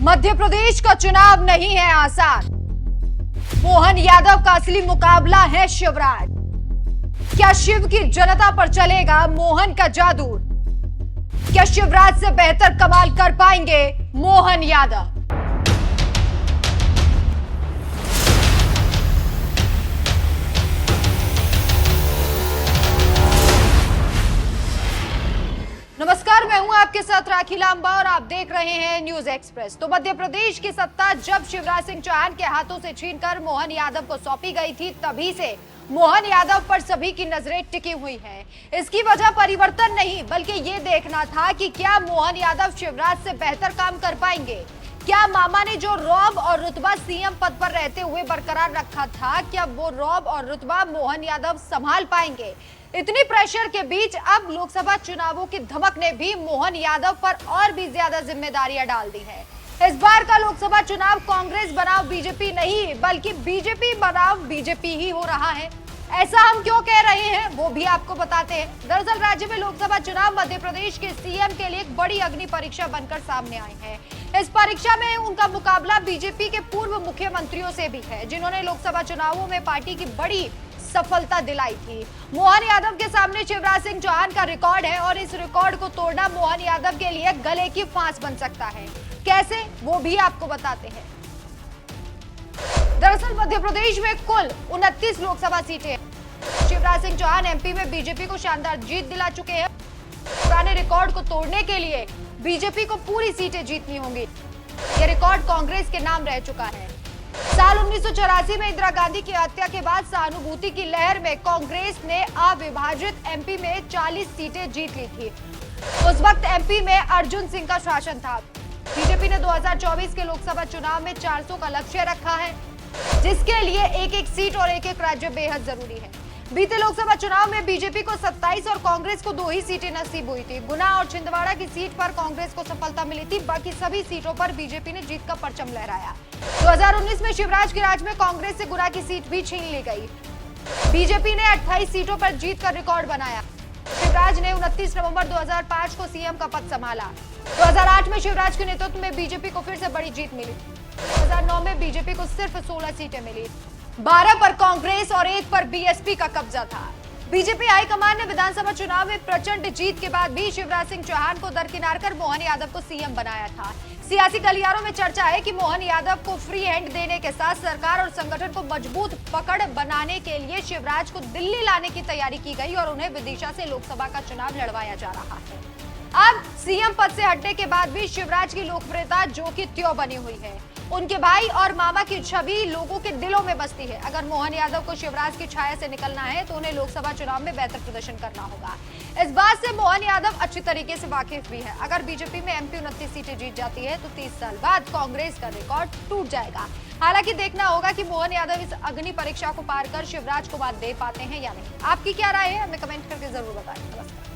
मध्य प्रदेश का चुनाव नहीं है आसान। मोहन यादव का असली मुकाबला है शिवराज। क्या शिव की जनता पर चलेगा मोहन का जादू? क्या शिवराज से बेहतर कमाल कर पाएंगे मोहन यादव? नमस्कार, मैं हूं आपके साथ राखी लांबा और आप देख रहे हैं न्यूज एक्सप्रेस। तो मध्य प्रदेश की सत्ता जब शिवराज सिंह चौहान के हाथों से छीनकर मोहन यादव को सौंपी गई थी, तभी से मोहन यादव पर सभी की नजरें टिकी हुई हैं। इसकी वजह परिवर्तन नहीं, बल्कि ये देखना था कि क्या मोहन यादव शिवराज से बेहतर काम कर पाएंगे। क्या मामा ने जो रौब और रुतबा सीएम पद पर रहते हुए बरकरार रखा था, क्या वो रौब और रुतबा मोहन यादव संभाल पाएंगे? इतनी प्रेशर के बीच अब लोकसभा चुनावों की धमक ने भी मोहन यादव पर और भी ज्यादा जिम्मेदारियां डाल दी है। इस बार का लोकसभा चुनाव कांग्रेस बनाम बीजेपी नहीं, बल्कि बीजेपी बनाम बीजेपी ही हो रहा है। ऐसा हम क्यों कह रहे हैं वो भी आपको बताते हैं। दरअसल राज्य में लोकसभा चुनाव मध्य प्रदेश के सीएम के लिए एक बड़ी अग्नि परीक्षा बनकर सामने आई है। इस परीक्षा में उनका मुकाबला बीजेपी के पूर्व मुख्यमंत्रियों से भी है, जिन्होंने लोकसभा चुनावों में पार्टी की बड़ी सफलता दिलाई थी। मोहन यादव के सामने शिवराज सिंह चौहान का रिकॉर्ड है और इस रिकॉर्ड को तोड़ना मोहन यादव के लिए गले की फांस बन सकता है। कैसे, वो भी आपको बताते हैं। दरअसल मध्य प्रदेश में कुल 29 लोकसभा सीटें हैं। शिवराज सिंह चौहान एमपी में बीजेपी को शानदार जीत दिला चुके हैं। पुराने रिकॉर्ड को तोड़ने के लिए बीजेपी को पूरी सीटें जीतनी होंगी। यह रिकॉर्ड कांग्रेस के नाम रह चुका है। साल 1984 में इंदिरा गांधी की हत्या के बाद सहानुभूति की लहर में कांग्रेस ने अविभाजित एमपी में 40 सीटें जीत ली थी। उस वक्त एमपी में अर्जुन सिंह का शासन था। बीजेपी ने 2024 के लोकसभा चुनाव में 400 का लक्ष्य रखा है, जिसके लिए एक एक सीट और एक एक राज्य बेहद जरूरी है। बीते लोकसभा चुनाव में बीजेपी को 27 और कांग्रेस को 2 ही सीटें नसीब हुई थी। गुना और छिंदवाड़ा की सीट पर कांग्रेस को सफलता मिली थी, बाकी सभी सीटों पर बीजेपी ने जीत का परचम लहराया। 2019 में शिवराज के राज में कांग्रेस से गुना की सीट भी छीन ली गई। बीजेपी ने 28 सीटों पर जीत का रिकॉर्ड बनाया। शिवराज ने 29 नवंबर 2005 को सीएम का पद संभाला। 2008 में शिवराज के नेतृत्व में बीजेपी को फिर से बड़ी जीत मिली। 2009 में बीजेपी को सिर्फ 16 सीटें मिली। 12 पर कांग्रेस और 1 पर बीएसपी का कब्जा था। बीजेपी हाईकमान ने विधानसभा चुनाव में प्रचंड जीत के बाद भी शिवराज सिंह चौहान को दरकिनार कर मोहन यादव को सीएम बनाया था। सियासी गलियारों में चर्चा है कि मोहन यादव को फ्री हैंड देने के साथ सरकार और संगठन को मजबूत पकड़ बनाने के लिए शिवराज को दिल्ली लाने की तैयारी की गई और उन्हें विदिशा से लोकसभा का चुनाव लड़वाया जा रहा है। अब सीएम पद से हटने के बाद भी शिवराज की लोकप्रियता जो की त्यों बनी हुई है। उनके भाई और मामा की छवि लोगों के दिलों में बसती है। अगर मोहन यादव को शिवराज की छाया से निकलना है तो उन्हें लोकसभा चुनाव में बेहतर प्रदर्शन करना होगा। इस बात से मोहन यादव अच्छी तरीके से वाकिफ भी है। अगर बीजेपी में एमपी 29 सीटें जीत जाती है तो 30 साल बाद कांग्रेस का रिकॉर्ड टूट जाएगा। हालांकि देखना होगा कि मोहन यादव इस अग्नि परीक्षा को पार कर शिवराज को बात दे पाते हैं या नहीं। आपकी क्या राय है, हमें कमेंट करके जरूर बताएं। नमस्कार।